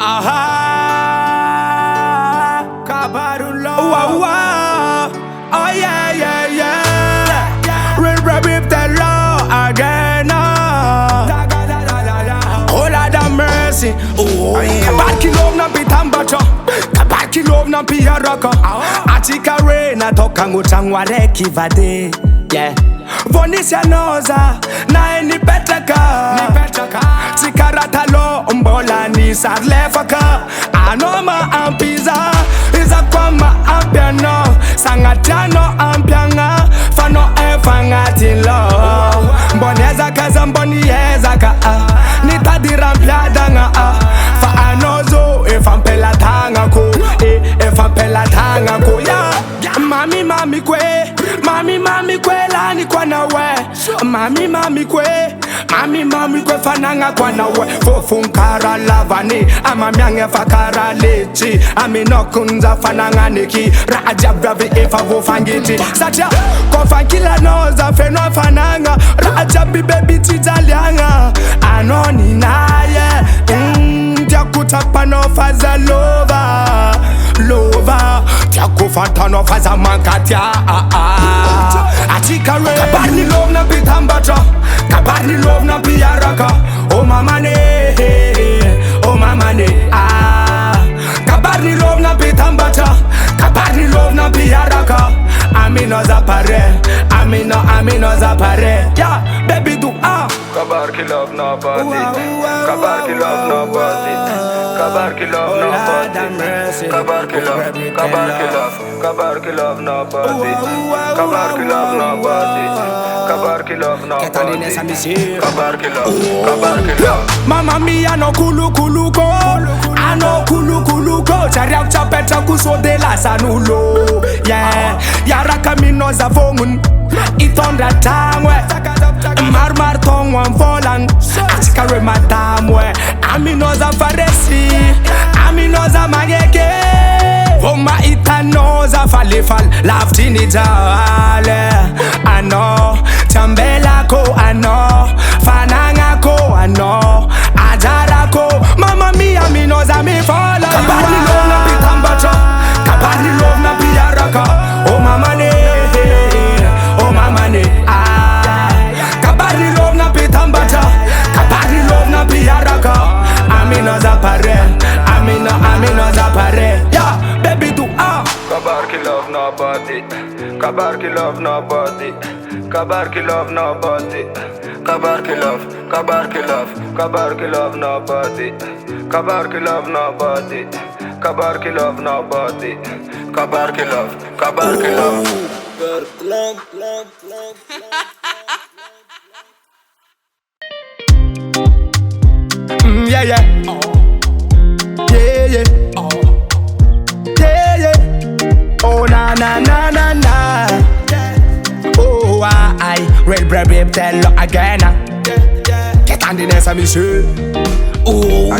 Aha, Kabaron Loha. Oh yeah, yeah, yeah. Real Biby Telo Loha again. Oh Lord have mercy. Kabaki love na pitambacho, kabaki love na piyaraka. Atika rena toka ngutangwa rekivade. Yeah. Vonisya noza na eni petaka. Tikarata lo mbola ni sarlefaka. Anoma ampiza iza kwama ampiano. Sangatano ampianga fano efangati lo. Mbonyeza kaza mbonyeza ka. Nitadirampiadanga fa anozo efampela tanga ko. Efampela tanga ko ya. Mami kwe lani kwa nawe. Mami kwe fananga kwa nawe. Fofunkara lavani ama myange fakara lechi. Amino kunza fananga niki raja bravi efa vofangiti. Sacha kofankila noza fenwa fananga raja bibebi tijalianga. Anoni naye Tia kutapa no faza lova. Tia kufata no faza mankatia. Atika re Kabari love na pitambacha, kabari love na piyaraka. Oh mama ne, oh mama ne. Kabari love na pitambacha, kabari love na piyaraka. Amino zapare, amino zapare. Yeah, baby do Kabar ki love nobody. Kabar ki love nobody. Kabar ki love nobody. Kabar ki love, kabar ki love, kabar ki love nobody. Kabar ki love nobody. Kabar ki love nobody. Kabar ki love. Mama mia no kulu ko. Ano kulu ko. Chariak chapeta kusode la sanulo. Yeah, yaraka mino zavongun. Itonda tangwe. Mar tongwan volan. Atikare matamwe. Amino za faresi. Amino za mageke. Voma itano za falefal. Laftini jale. Ano. Chambela ko ano. Fananga ko ano. Ajara ko. Mama mia amino za mi fola. Kabari love na pitambacha. Kabari love na piyaraka. Oh mama ne. Oh mama ne. Kabari love na pitambacha. Kabari love na piyaraka. Amino zapare. Amino zapare. Yeah, baby do Kabar ki love nobody. Kabar ki love nobody. Kabar ki love nobody. Kabar ki love, kabar ki love, kabar ki love nobody. Kabar ki love nobody. Kabar ki love nobody. Kabar ki love, kabar ki love. Yeah, yeah. Yeah, yeah. Yeah, yeah. Oh, na. Oh, I Real Biby Telo Loha again. Get on the nest of me, sure. Oh,